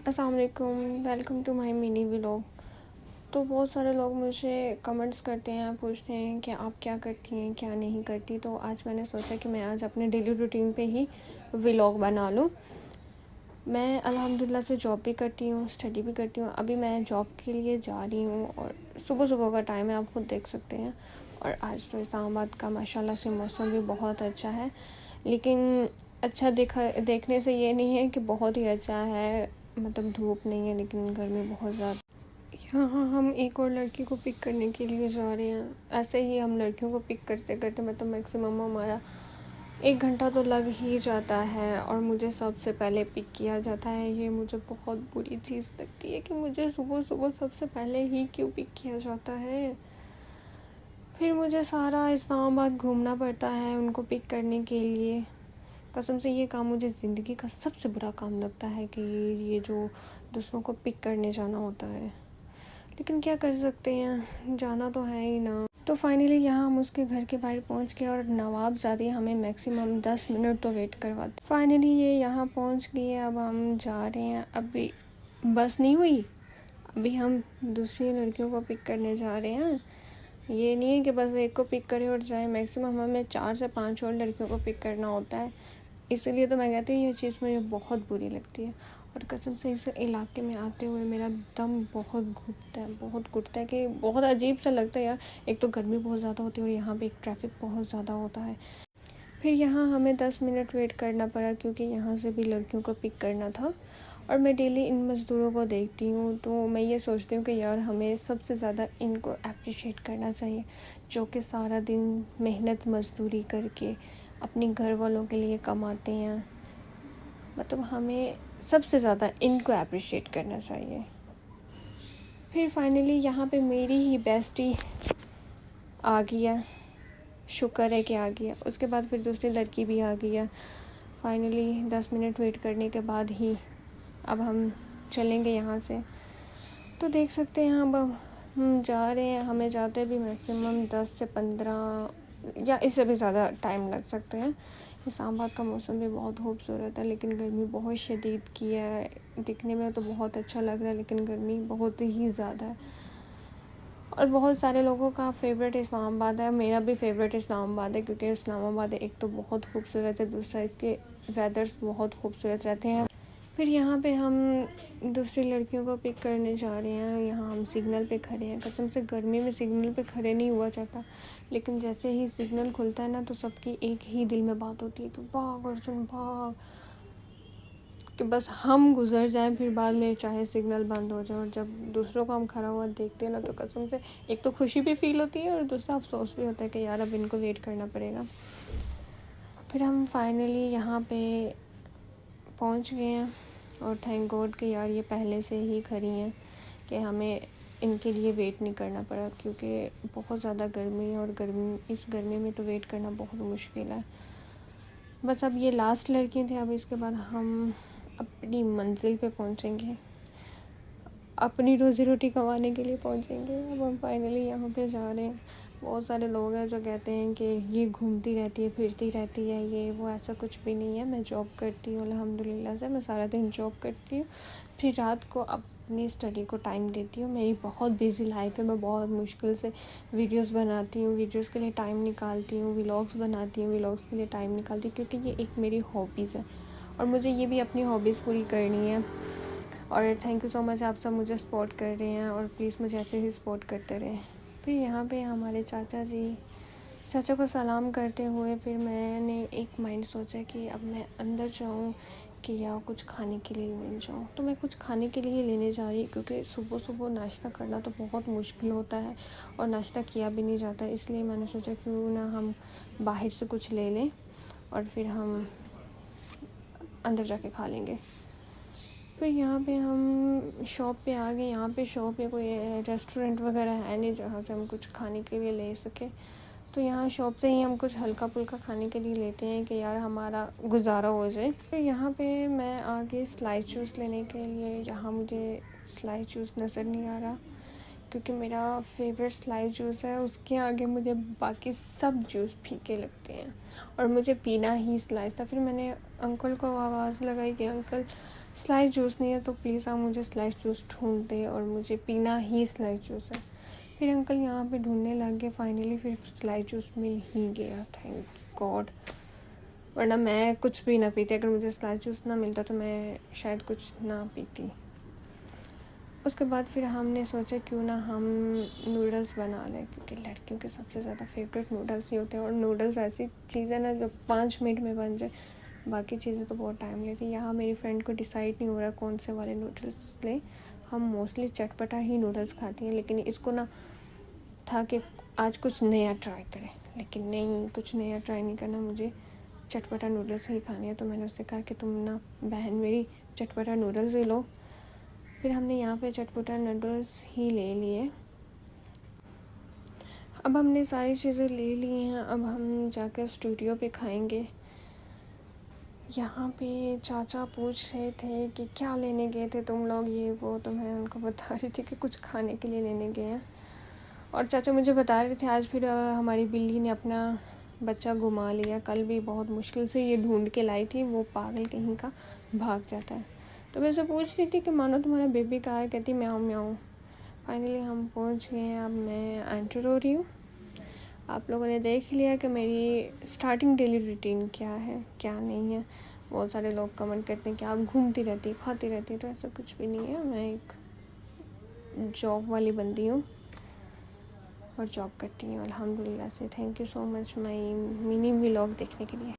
अस्सलाम वालेकुम, welcome to my mini vlog. तो बहुत सारे लोग मुझे कमेंट्स करते हैं, पूछते हैं कि आप क्या करती हैं, क्या नहीं करती। तो आज मैंने सोचा कि मैं आज अपने डेली रूटीन पे ही व्लॉग बना लूँ। मैं अल्हम्दुलिल्लाह से जॉब भी करती हूँ, स्टडी भी करती हूँ। अभी मैं जॉब के लिए जा रही हूँ और सुबह सुबह का टाइम है, आप खुद देख सकते हैं। और आज तो इस्लामाबाद का माशाल्लाह से मौसम भी बहुत अच्छा है, लेकिन अच्छा देखने से ये नहीं है कि बहुत ही अच्छा है, मतलब धूप नहीं है, लेकिन गर्मी बहुत ज़्यादा। यहाँ हम एक और लड़की को पिक करने के लिए जा रहे हैं। ऐसे ही हम लड़कियों को पिक करते करते मतलब मैक्सिमम हमारा 1 घंटा तो लग ही जाता है, और मुझे सबसे पहले पिक किया जाता है। ये मुझे बहुत बुरी चीज़ लगती है कि मुझे सुबह सुबह सबसे पहले ही क्यों पिक किया जाता है। फिर मुझे सारा इस्लामाबाद घूमना पड़ता है उनको पिक करने के लिए। कसम से ये काम मुझे ज़िंदगी का सबसे बुरा काम लगता है कि ये जो दूसरों को पिक करने जाना होता है, लेकिन क्या कर सकते हैं, जाना तो है ही ना। तो फाइनली यहाँ हम उसके घर के बाहर पहुँच गए और नवाबजादी हमें मैक्सिमम 10 मिनट तो वेट करवाते। फाइनली ये यहाँ पहुँच गई। अब हम जा रहे हैं। अभी बस नहीं हुई, अभी हम दूसरी लड़कियों को पिक करने जा रहे हैं। ये नहीं है कि बस एक को पिक करें और जाए, मैक्सिमम हमें 4 से 5 और लड़कियों को पिक करना होता है। इसलिए तो मैं कहती हूँ ये चीज़ मुझे बहुत बुरी लगती है। और कसम से इस इलाके में आते हुए मेरा दम बहुत घुटता है कि बहुत अजीब सा लगता है यार। एक तो गर्मी बहुत ज़्यादा होती है और यहाँ पे एक ट्रैफिक बहुत ज़्यादा होता है। फिर यहाँ हमें 10 मिनट वेट करना पड़ा क्योंकि यहाँ से भी लड़कियों को पिक करना था। और मैं डेली इन मज़दूरों को देखती हूँ तो मैं ये सोचती हूँ कि यार हमें सबसे ज़्यादा इनको अप्रिशिएट करना चाहिए, जो कि सारा दिन मेहनत मज़दूरी करके अपने घर वालों के लिए कमाते हैं। मतलब हमें सबसे ज़्यादा इनको अप्रिशिएट करना चाहिए। फिर फाइनली यहाँ पे मेरी ही बेस्टी आ गई है, शुक्र है कि आ गया। उसके बाद फिर दूसरी लड़की भी आ गई है। फाइनली 10 मिनट वेट करने के बाद ही अब हम चलेंगे यहाँ से। तो देख सकते हैं अब हम जा रहे हैं। हमें जाते भी मैक्सिमम 10 से 15 या इससे भी ज़्यादा टाइम लग सकते हैं। इस्लामाबाद का मौसम भी बहुत खूबसूरत है, लेकिन गर्मी बहुत शदीद की है। दिखने में तो बहुत अच्छा लग रहा है, लेकिन गर्मी बहुत ही ज़्यादा है। और बहुत सारे लोगों का फेवरेट इस्लामाबाद है, मेरा भी फेवरेट इस्लामाबाद है, क्योंकि इस्लामाबाद एक तो बहुत खूबसूरत है, दूसरा इसके वेदर्स बहुत खूबसूरत रहते हैं। फिर यहाँ पे हम दूसरी लड़कियों को पिक करने जा रहे हैं। यहाँ हम सिग्नल पे खड़े हैं। कसम से गर्मी में सिग्नल पे खड़े नहीं हुआ जाता, लेकिन जैसे ही सिग्नल खुलता है ना तो सबकी एक ही दिल में बात होती है कि भाग अर्जुन भाग, कि बस हम गुजर जाएं, फिर बाद में चाहे सिग्नल बंद हो जाए। और जब दूसरों को हम खड़ा हुआ देखते हैं ना तो कसम से एक तो खुशी भी फील होती है और दूसरा अफसोस भी होता है कि यार अब इनको वेट करना पड़ेगा। फिर हम फाइनली यहाँ पे पहुँच गए हैं और थैंक गॉड कि यार ये पहले से ही खड़ी हैं कि हमें इनके लिए वेट नहीं करना पड़ा, क्योंकि बहुत ज़्यादा गर्मी है और इस गर्मी में तो वेट करना बहुत मुश्किल है। बस अब ये लास्ट लड़की थी, अब इसके बाद हम अपनी मंजिल पे पहुँचेंगे, अपनी रोज़ी रोटी कमाने के लिए पहुँचेंगे। अब हम फाइनली यहाँ पे जा रहे हैं। बहुत सारे लोग हैं जो कहते हैं कि ये घूमती रहती है, फिरती रहती है, ये वो। ऐसा कुछ भी नहीं है। मैं जॉब करती हूँ अल्हम्दुलिल्लाह से, मैं सारा दिन जॉब करती हूँ, फिर रात को अपनी स्टडी को टाइम देती हूँ। मेरी बहुत बिज़ी लाइफ है, मैं बहुत मुश्किल से वीडियोस बनाती हूँ, वीडियोस के लिए टाइम निकालती हूँ, व्लॉग्स बनाती हूँ, व्लॉग्स के लिए टाइम निकालती हूँ, क्योंकि ये एक मेरी हॉबीज़ है और मुझे ये भी अपनी हॉबीज़ पूरी करनी है। और थैंक यू सो मच, आप सब मुझे सपोर्ट कर रहे हैं और प्लीज़ मुझे ऐसे ही सपोर्ट करते रहें। फिर यहाँ पे हमारे चाचा को सलाम करते हुए फिर मैंने एक माइंड सोचा कि अब मैं अंदर जाऊँ कि या कुछ खाने के लिए लेने जाऊँ। तो मैं कुछ खाने के लिए लेने जा रही, क्योंकि सुबह सुबह नाश्ता करना तो बहुत मुश्किल होता है और नाश्ता किया भी नहीं जाता। इसलिए मैंने सोचा क्यों ना हम बाहर से कुछ ले लें और फिर हम अंदर जाके खा लेंगे। फिर यहाँ पे हम शॉप पे आ गए। यहाँ पे शॉप में कोई रेस्टोरेंट वगैरह है नहीं जहाँ से हम कुछ खाने के लिए ले सके, तो यहाँ शॉप से ही हम कुछ हल्का फुल्का खाने के लिए लेते हैं कि यार हमारा गुजारा हो जाए। फिर यहाँ पे मैं आ गई स्लाइस जूस लेने के लिए। यहाँ मुझे स्लाइस जूस नज़र नहीं आ रहा, क्योंकि मेरा फेवरेट स्लाइस जूस है, उसके आगे मुझे बाकी सब जूस फीके लगते हैं और मुझे पीना ही स्लाइस था। फिर मैंने अंकल को आवाज़ लगाई कि अंकल स्लाइस जूस नहीं है तो प्लीज़ आप मुझे स्लाइस जूस ढूंढ दें, और मुझे पीना ही स्लाइस जूस है। फिर अंकल यहाँ पे ढूंढने लग गए, फाइनली फिर स्लाइस जूस मिल ही गया, थैंक गॉड। वरना मैं कुछ भी ना पीती, अगर मुझे स्लाइस जूस ना मिलता तो मैं शायद कुछ ना पीती। उसके बाद फिर हमने सोचा क्यों ना हम नूडल्स बना लें, क्योंकि लड़कियों के सबसे ज़्यादा फेवरेट नूडल्स ही होते हैं, और नूडल्स ऐसी चीज़ है ना जो 5 मिनट में बन जाए। बाकी चीज़ें तो बहुत टाइम लेती है। यहाँ मेरी फ्रेंड को डिसाइड नहीं हो रहा कौन से वाले नूडल्स लें। हम मोस्टली चटपटा ही नूडल्स खाती हैं, लेकिन इसको ना था कि आज कुछ नया ट्राई करें, लेकिन नहीं, कुछ नया ट्राई नहीं करना, मुझे चटपटा नूडल्स ही खाने हैं। तो मैंने उससे कहा कि तुम ना बहन मेरी चटपटा नूडल्स ही लो। फिर हमने यहाँ पे चटपटा नूडल्स ही ले लिए। अब हमने सारी चीज़ें ले ली हैं, अब हम जाकर स्टूडियो पे खाएंगे। यहाँ पे चाचा पूछ रहे थे कि क्या लेने गए थे तुम लोग, ये वो, तो मैं उनको बता रही थी कि कुछ खाने के लिए लेने गए हैं। और चाचा मुझे बता रहे थे आज फिर हमारी बिल्ली ने अपना बच्चा घुमा लिया। कल भी बहुत मुश्किल से ये ढूंढ के लाई थी, वो पागल कहीं का भाग जाता है। तो मैं उसे पूछ रही थी कि मानो तुम्हारा बेबी कहाँ है, कहती म्याऊं म्याऊं। फाइनली हम पहुँच गए हैं, अब मैं एंटर हो रही हूँ। आप लोगों ने देख लिया कि मेरी स्टार्टिंग डेली रूटीन क्या है क्या नहीं है। बहुत सारे लोग कमेंट करते हैं कि आप घूमती रहती खाती रहती, तो ऐसा कुछ भी नहीं है। मैं एक जॉब वाली बंदी हूँ और जॉब करती हूँ अल्हम्दुलिल्लाह से। Thank you so much my mini vlog देखने के लिए।